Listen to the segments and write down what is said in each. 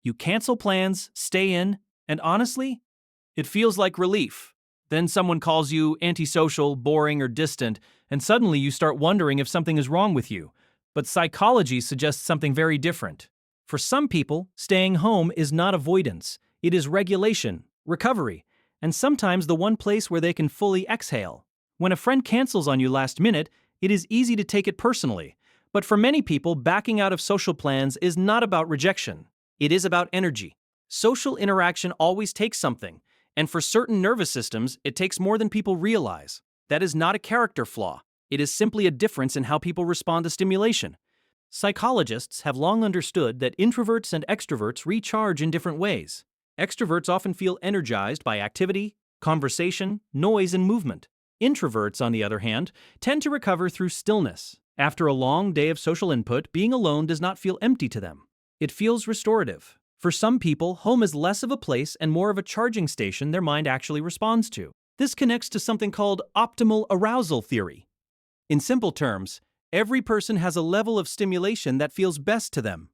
You cancel plans, stay in, and honestly, it feels like relief. Then someone calls you antisocial, boring, or distant, and suddenly you start wondering if something is wrong with you. But psychology suggests something very different. For some people, staying home is not avoidance. It is regulation, recovery, and sometimes the one place where they can fully exhale. When a friend cancels on you last minute, it is easy to take it personally. But for many people, backing out of social plans is not about rejection. It is about energy. Social interaction always takes something, and for certain nervous systems, it takes more than people realize. That is not a character flaw. It is simply a difference in how people respond to stimulation. Psychologists have long understood that introverts and extroverts recharge in different ways. Extroverts often feel energized by activity, conversation, noise, and movement. Introverts, on the other hand, tend to recover through stillness. After a long day of social input, being alone does not feel empty to them. It feels restorative. For some people, home is less of a place and more of a charging station their mind actually responds to. This connects to something called optimal arousal theory. In simple terms, every person has a level of stimulation that feels best to them.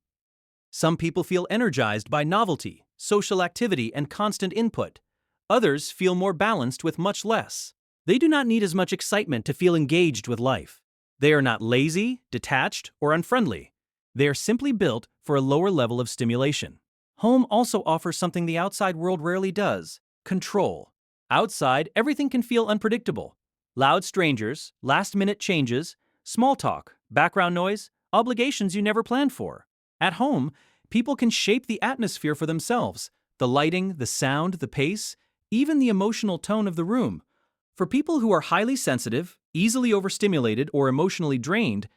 Some people feel energized by novelty, social activity, and constant input. Others feel more balanced with much less. They do not need as much excitement to feel engaged with life. They are not lazy, detached, or unfriendly. They are simply built for a lower level of stimulation. Home also offers something the outside world rarely does: control. Outside, everything can feel unpredictable. Loud strangers, last-minute changes, small talk, background noise, obligations you never planned for. At home, people can shape the atmosphere for themselves: the lighting, the sound, the pace, even the emotional tone of the room. For people who are highly sensitive, easily overstimulated, or emotionally drained,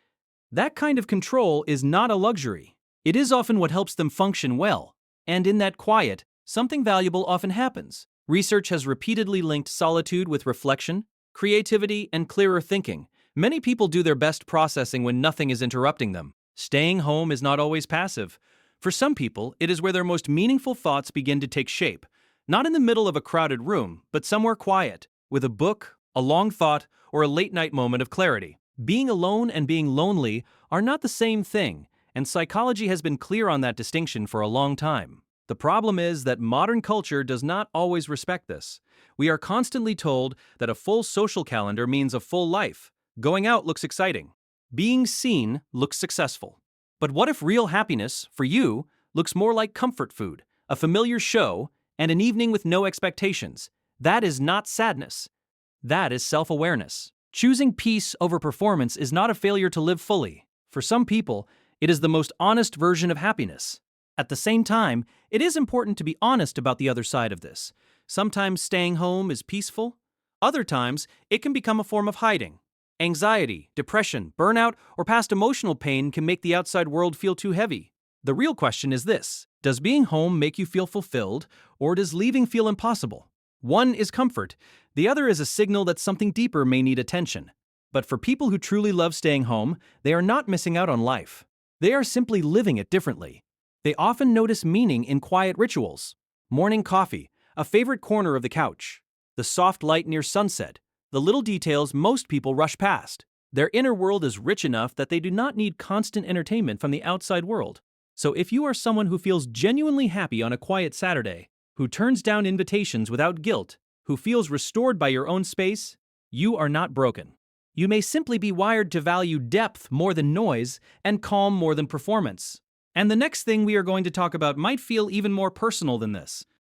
that kind of control is not a luxury. It is often what helps them function well. And in that quiet, something valuable often happens. Research has repeatedly linked solitude with reflection, creativity, and clearer thinking. Many people do their best processing when nothing is interrupting them. Staying home is not always passive. For some people, it is where their most meaningful thoughts begin to take shape. Not in the middle of a crowded room, but somewhere quiet, with a book, a long thought, or a late-night moment of clarity. Being alone and being lonely are not the same thing, and psychology has been clear on that distinction for a long time. The problem is that modern culture does not always respect this. We are constantly told that a full social calendar means a full life. Going out looks exciting. Being seen looks successful. But what if real happiness, for you, looks more like comfort food, a familiar show, and an evening with no expectations? That is not sadness. That is self-awareness. Choosing peace over performance is not a failure to live fully. For some people, it is the most honest version of happiness. At the same time, it is important to be honest about the other side of this. Sometimes staying home is peaceful. Other times, it can become a form of hiding. Anxiety, depression, burnout, or past emotional pain can make the outside world feel too heavy. The real question is this: does being home make you feel fulfilled, or does leaving feel impossible? One is comfort, the other is a signal that something deeper may need attention. But for people who truly love staying home, they are not missing out on life. They are simply living it differently. They often notice meaning in quiet rituals: morning coffee, a favorite corner of the couch, the soft light near sunset, the little details most people rush past. Their inner world is rich enough that they do not need constant entertainment from the outside world. So if you are someone who feels genuinely happy on a quiet Saturday, who turns down invitations without guilt, who feels restored by your own space, you are not broken. You may simply be wired to value depth more than noise and calm more than performance. And the next thing we are going to talk about might feel even more personal than this.